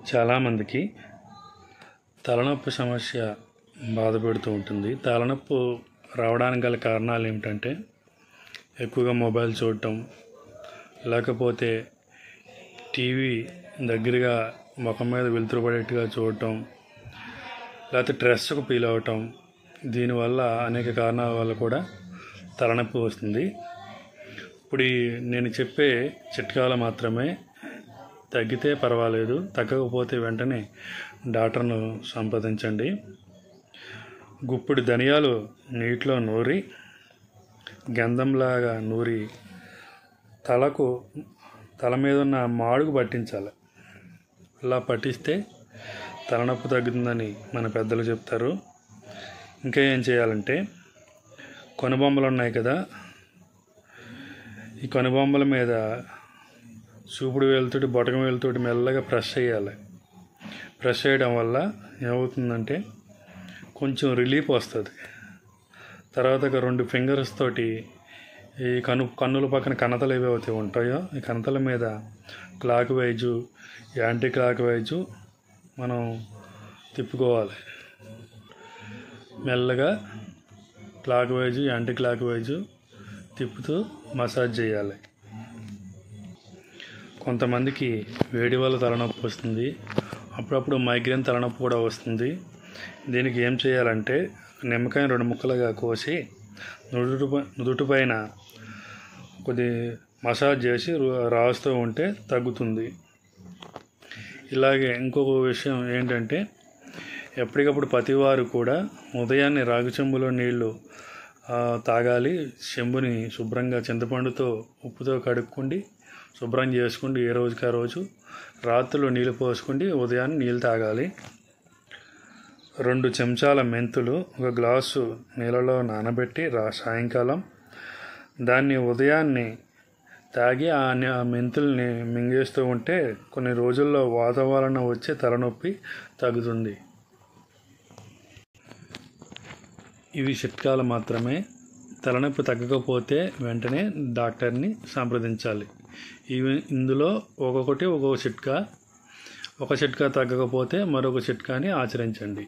చాలామందికి తలనొప్పి సమస్య బాధపెడుతూ ఉంటుంది. తలనొప్పి రావడానికి గల కారణాలు ఏమిటంటే ఎక్కువగా మొబైల్ చూడటం, లేకపోతే టీవీ దగ్గరగా ముఖం మీద వెలుతురు పడేట్టుగా చూడటం, లేకపోతే స్ట్రెస్కు ఫీల్ అవ్వటం. దీనివల్ల అనేక కారణాల వల్ల కూడా తలనొప్పి వస్తుంది. ఇప్పుడు నేను చెప్పే చిట్కాలు మాత్రమే. తగ్గితే పర్వాలేదు, తగ్గకపోతే వెంటనే డాక్టర్ను సంప్రదించండి. గుప్పెడు ధనియాలు నీటిలో నూరి గంధంలాగా నూరి తల మీద ఉన్న మాడుకు పట్టించాలి. అలా పట్టిస్తే తలనొప్పి తగ్గుతుందని మన పెద్దలు చెప్తారు. ఇంకా ఏం చేయాలంటే, కనుబొమ్మలు ఉన్నాయి కదా, ఈ కనుబొమ్మల మీద చూపుడు వేలుతోటి బొటకం వేలుతోటి మెల్లగా ప్రెస్ చేయాలి. ప్రెస్ చేయడం వల్ల ఏమవుతుందంటే కొంచెం రిలీఫ్ వస్తుంది. తర్వాత 2 ఫింగర్స్ తోటి ఈ కన్నుల పక్కన కణతలు ఏవైతే ఉంటాయో ఈ కణతల మీద clock wise, anti clock wise మనం తిప్పుకోవాలి. మెల్లగా clock wise, anti clock wise తిప్పుతూ మసాజ్ చేయాలి. కొంతమందికి వేడి వల్ల తలనొప్పి వస్తుంది. అప్పుడప్పుడు మైగ్రేన్ తలనొప్పి కూడా వస్తుంది. దీనికి ఏం చేయాలంటే, నిమ్మకాయ 2 ముక్కలుగా కోసి నుదుటి పైన కొద్ది మసాజ్ చేసి రాస్తూ ఉంటే తగ్గుతుంది. ఇలాగే ఇంకొక విషయం ఏంటంటే, ఎప్పటికప్పుడు ప్రతివారు కూడా ఉదయాన్నే రాగి చెంబులో నీళ్లు తాగాలి. చెంబుని శుభ్రంగా చింతపండుతో ఉప్పుతో కడుక్కోండి, శుభ్రం చేసుకోండి. ఏ రోజుకి ఆ రోజు రాత్రులు నీళ్ళు పోసుకోండి, ఉదయాన్నే నీళ్ళు తాగాలి. 2 చెంచాల మెంతులు 1 గ్లాసు నీళ్ళలో నానబెట్టి సాయంకాలం దాన్ని ఉదయాన్నే తాగి ఆ మెంతుల్ని మింగేస్తూ ఉంటే కొన్ని రోజుల్లో వాతావరణం వచ్చే తలనొప్పి తగ్గుతుంది. ఇవి చిట్కాలు మాత్రమే. తలనొప్పి తగ్గకపోతే వెంటనే డాక్టర్ని సంప్రదించాలి. ఇందులో ఒక్కొక్క చిట్కా. ఒక చిట్కా తగ్గకపోతే మరొక చిట్కాని ఆచరించండి.